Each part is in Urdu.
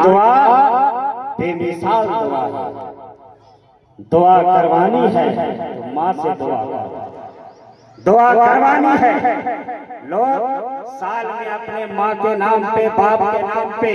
دعا بے مثال دعا ہے، دعا کروانی ہے تو ماں سے دعا کرو، دعا کروانی ہے۔ لوگ سال میں اپنے ماں کے نام پہ، باپ کے نام پہ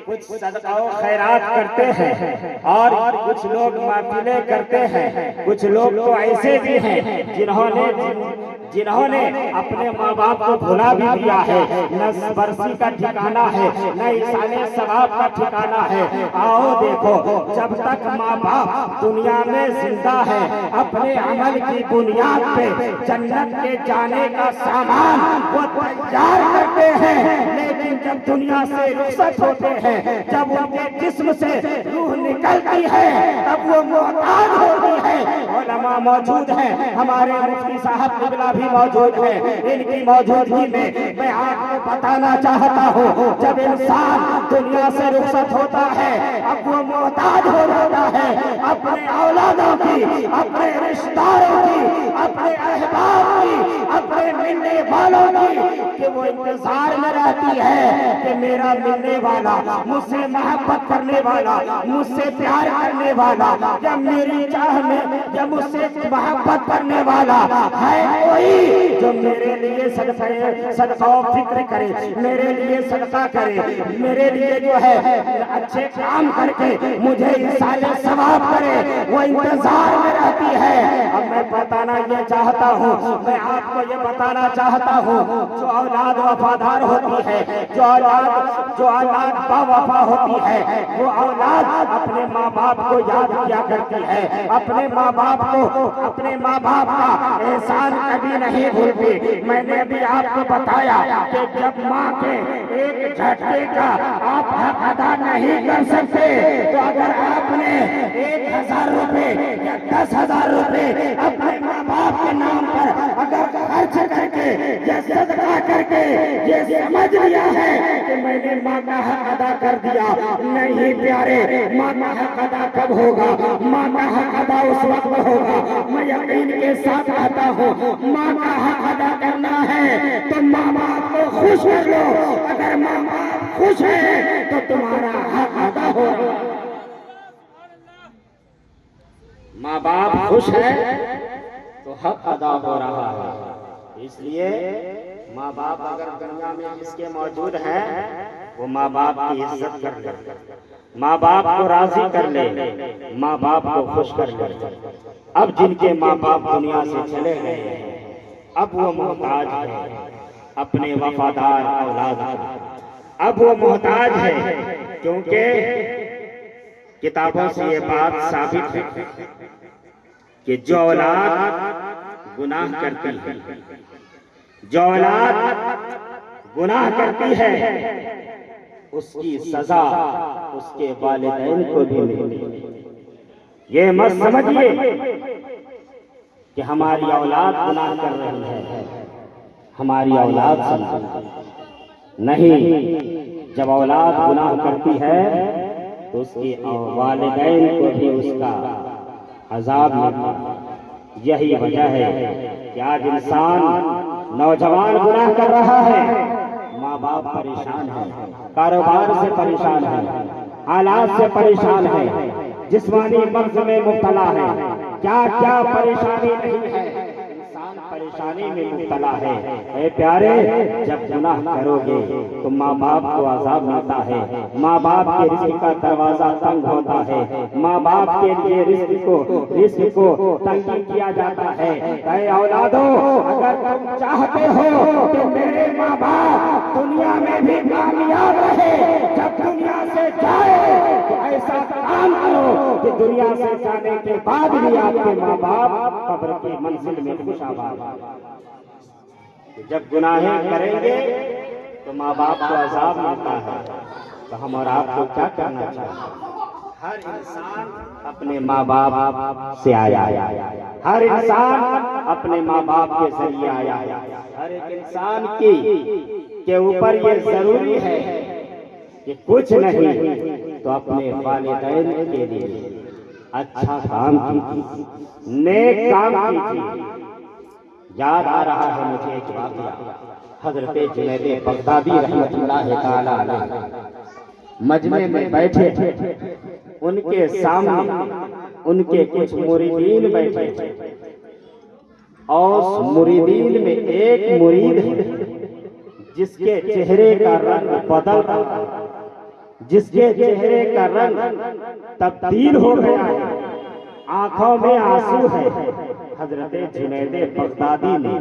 کچھ صدقہ و خیرات کرتے ہیں، اور کچھ لوگ محفلیں کرتے ہیں۔ کچھ لوگ تو ایسے بھی ہیں جنہوں نے اپنے ماں باپ کو بھلا بھی دیا ہے، نہ برسی کا ٹھکانہ ہے، نہ ایصال ثواب کا ٹھکانہ ہے۔ آؤ دیکھو، جب تک ماں باپ دنیا میں زندہ ہے اپنے عمل کی بنیاد پہ جنت کے جانے کا سامان وہ تیار کرتے ہیں، لیکن جب دنیا سے رخصت ہوتے ہیں، جب ان کے جسم سے روح نکلتی ہے، تب وہ محتاج ہوتی ہے۔ علماء موجود ہیں، ہمارے مفتی صاحب قبلہ بھی موجود ہیں، ان کی موجودگی میں آپ کو بتانا چاہتا ہوں، جب انسان دنیا سے رخصت ہوتا ہے اب وہ محتاج ہو جاتا ہے اپنے اولادوں کی، اپنے رشتہ داروں کی، اپنے احباب کی، اپنے ملنے والوں کی، کہ وہ انتظار میں رہتی ہے کہ میرا ملنے والا، مجھ سے محبت کرنے والا، مجھ سے پیار کرنے والا، یا میری چاہ میں یا مجھ سے محبت کرنے والا ہے کوئی جو میرے لیے صدقہ و فکر کرے، میرے لیے صدقہ کرے، میرے لیے جو ہے اچھے کام کر کے مجھے ایصال ثواب کرے، وہ انتظار میں رہتی ہے۔ اب میں بتانا یہ چاہتا ہوں، میں آپ کو یہ بتانا چاہتا ہوں، جو اولاد وفادار ہوتی ہے، جو اولاد با وفا ہوتی ہے، وہ اولاد اپنے ماں باپ کو یاد کیا کرتی ہے، اپنے ماں باپ کا احسان کبھی نہیں بھولتی۔ میں نے بھی آپ کو بتایا کہ جب ماں کے ایک جھٹکے کا آپ حق ادا نہیں کر سکتے تو اگر آپ نے 1000 روپے یا 10,000 روپے اپنے ماں باپ کے نام پر اگر خرچ کر کے یا صدقہ کر کے یہ سمجھ لیا ہے کہ میں نے ماں کا حق ادا کر دیا، نہیں پیارے، ماں کا حق ادا کب ہوگا؟ ماں کا حق ادا اس وقت ہوگا، میں یقین کے ساتھ کہتا ہوں، ماں کا حق ادا کرنا ہے تو ماں باپ کو خوش کر لو، اگر ماں باپ خوش ہے تو تمہارا حق ادا ہوگا۔ ماں باپ خوش ہے تو حق ادا ہو رہا ہے، اس لیے ماں باپ اگر دنیا میں جس کے موجود ہیں وہ ماں باپ کی عزت کر لے، ماں باپ کو راضی کر لے، ماں باپ کو خوش کر لے۔ اب جن کے ماں باپ دنیا سے چلے گئے ہیں اب وہ محتاج ہے اپنے وفادار اولاد کو، اب وہ محتاج ہے، کیونکہ کتابوں سے یہ بات ثابت ہے کہ جو اولاد گناہ کرتی ہے، جو اولاد گناہ کرتی ہے اس کی سزا اس کے والدین کو بھی ملتی ہے۔ یہ مت سمجھیے کہ ہماری اولاد گناہ کر رہی ہے، ہماری اولاد سمجھے نہیں، جب اولاد گناہ کرتی ہے تو اس کے والدین کو بھی اس کا عذاب ملتا ہے۔ یہی وجہ ہے کہ آج انسان نوجوان گناہ کر رہا ہے، ماں باپ پریشان ہے، کاروبار سے پریشان ہے، حالات سے پریشان ہے، جسمانی مرض میں مبتلا ہے، کیا کیا پریشانی نہیں ہے، انسان پریشانی میں مبتلا ہے۔ اے پیارے، جب گناہ کرو گے تو ماں باپ کو عذاب ملتا ہے، ماں باپ کے رزق کا دروازہ تنگ ہوتا ہے، ماں باپ کے لیے رزق کو تنگی کیا جاتا ہے۔ اے اولادو، اگر تم چاہتے ہو کہ میرے ماں باپ دنیا میں بھی کامیاب رہے، جب دنیا سے جائے تو ایسا کام کرو کہ دنیا سے جانے کے بعد بھی آپ کے ماں باپ قبر کی منزل میں خوش آباد ہوں۔ جب گناہیں کریں گے تو ماں باپ کو عذاب ملتا ہے، تو ہم اور آپ کو کیا کرنا چاہیے؟ ہر انسان اپنے ماں باپ سے آیا ہے، ہر انسان اپنے ماں باپ کے ذریعے آیا ہے۔ ہر ایک انسان کے اوپر یہ ضروری ہے کہ کچھ نہیں تو اپنے والدین کے لیے اچھا کام کیجیے، نیک کام کیجیے۔ یاد آ رہا ہے مجھے ایک واقعہ، حضرت جنید بغدادی رحمۃ اللہ تعالی علیہ مجمع میں بیٹھے تھے، ان کے سامنے ان کے کچھ مریدین بیٹھے تھے، اور اس مریدین میں ایک مرید ہے جس کے چہرے کا رنگ بدل رہا ہے، جس کے چہرے کا رنگ تبدیل ہو گیا ہے، آنکھوں میں آنسو ہے۔ حضرت جنید بغدادی نے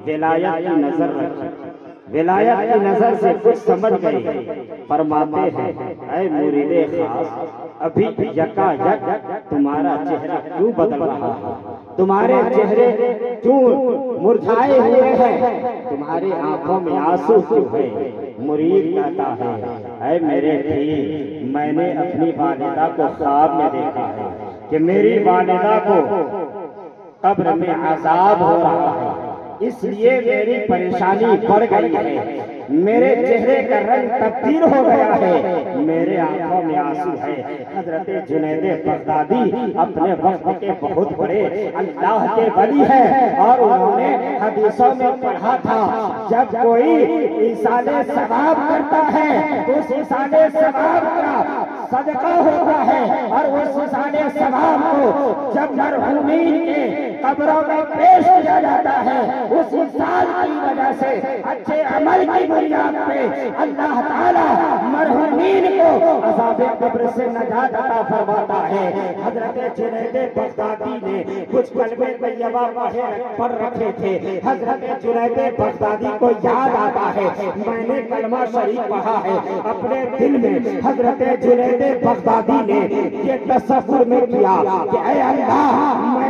ولایت کی نظر رکھی، ولایت کی نظر سے کچھ سمجھ گئے، فرماتے ہیں اے مرید خاص، ابھی یکا یک تمہارا چہرہ کیوں بدل رہا ہے؟ تمہارے چہرے کیوں مرجھائے ہوئے ہیں؟ تمہاری آنکھوں میں آنسو کیوں ہے؟ مرید کہتا ہے اے میرے پیر، میں نے اپنی والدہ کو خواب میں دیکھا ہے کہ میری والدہ کو قبر میں عذاب ہو رہا ہے، اس لیے میری پریشانی بڑھ گئی ہے، میرے چہرے کا رنگ تبدیل ہو گیا ہے، میرے آنکھوں میں آنسو ہے۔ حضرت جنید بغدادی اپنے وقت کے بہت بڑے اللہ کے ولی ہیں، اور انہوں نے حدیثوں میں پڑھا تھا جب کوئی ایصال ثواب کرتا ہے تو اس ایصال ثواب کا صدقہ ہوتا ہے، اور اس ایصال ثواب کو جب مرحومین کے قبروں میں پیش کیا جاتا ہے، اس انسان کی وجہ سے اچھے عمل کی بنیاد پہ اللہ تعالیٰ مرحومین کو عذاب قبر سے نجات عطا فرماتا ہے۔ حضرت جنید بغدادی نے کچھ کلمے طیبہ پڑھ رکھے تھے، حضرت جنید بغدادی کو یاد آتا ہے میں نے کلمہ شریف پڑھا ہے اپنے دل میں۔ حضرت جنید بغدادی نے یہ تصور میں کیا کہ اے اللہ،